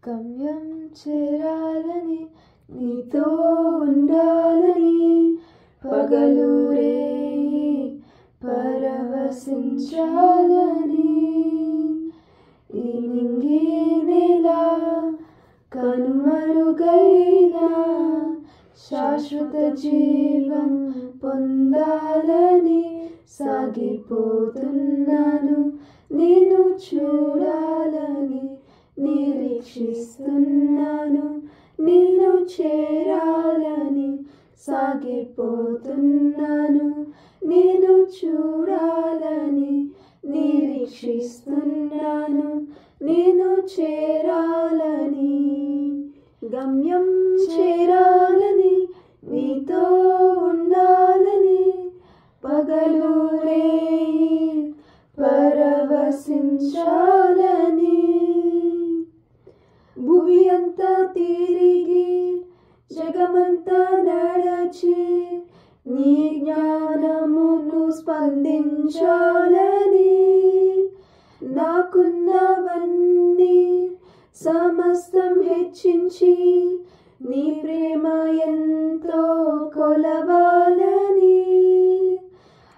గమ్యం చేరాలని నీతో ఉండాలని పగలు రేయి పరవశించాలని ఈ నింగి నేల కనుమరుగైన శాశ్వత జీవం పొందాలని సాగిపోతున్నాను నేను చూడాలని నిరీక్షిస్తున్నాను నిన్ను చేరాలని సాగిపోతున్నాను నేను చూడాలని నిరీక్షిస్తున్నాను నేను చేరాలని గమ్యం చేరాలని నీతో ఉండాలని పగలు రేయి పరవశించాలని భూమి అంతా తిరిగి జగమంతా నడచి నీ జ్ఞానమును స్పందించాలని నాకున్నవన్నీ సమస్తం హెచ్చించి నీ ప్రేమ ఎంతో కొలవాలని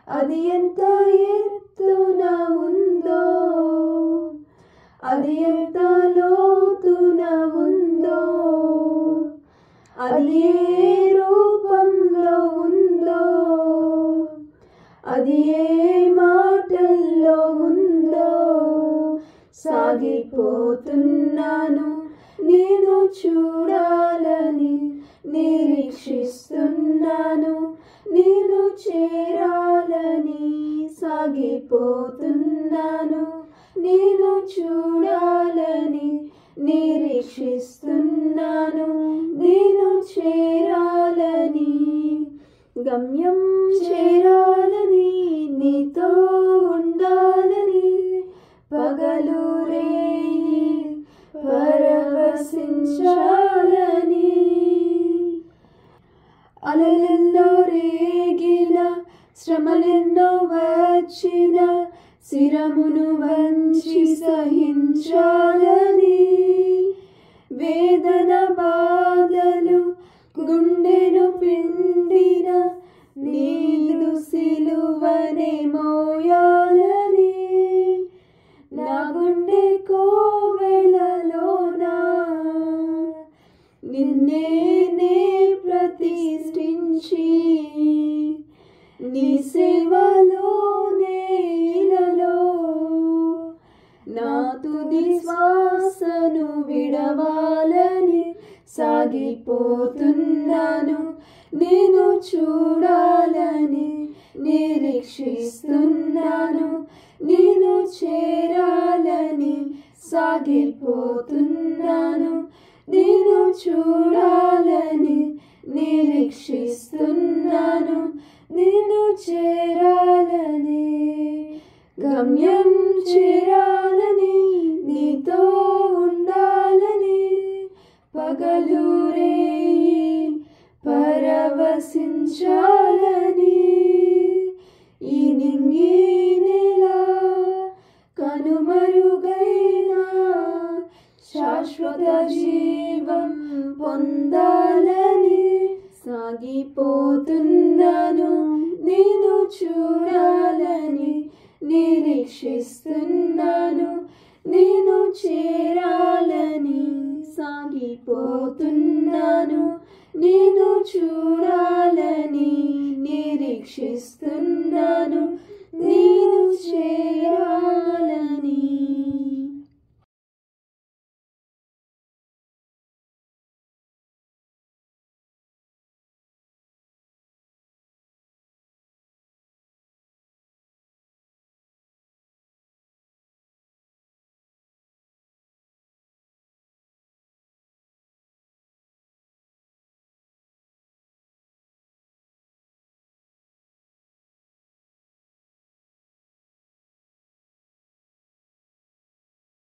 అది ఎంత ఎత్తున ఉందో అది ఎంత లోతున ఉందో అది ఏ రూపంలో ఉందో అది ఏ మాటల్లో ఉందో సాగిపోతున్నాను నేను చూడాలని నిరీక్షిస్తున్నాను నేను చేరాలని సాగిపోతున్నాను నేను చూడాలని నిరీక్షిస్తున్నాను నేను చేరాలని గమ్యం చేరాలని నీతో ఉండాలని పగలు రేయి పరవశించాలని అలలెన్నో రేగిన శ్రమలెన్నో వచ్చిన శిరమును వంచి సహించాలని వేదన బాధలు గుండెను పిండిన నీదు సిలువనే మోయాలని నా గుండె కోవెలలోనా నిన్నే నే ప్రతిష్ఠించి నీ సేవలోనే ఇలలో నా తుది శ్వాసను విడవాలని సాగిపోతున్నాను నేను చూడాలని నిరీక్షిస్తున్నాను నేను చేరాలని సాగిపోతున్నాను నేను చూడాలని నిరీక్షిస్తున్నాను నేను చేరాలని గమ్యం చేరాలని నీతో ఉండాలని పగలు రేయి పరవశించాలని ఈ నింగి నేల కనుమరుగైన శాశ్వత జీవం పొందాలని సాగిపోతున్నాను నేను చూడాలని నిరీక్షిస్తున్నాను నేను చేరాలని సాగిపోతున్నాను నేను చూడాలని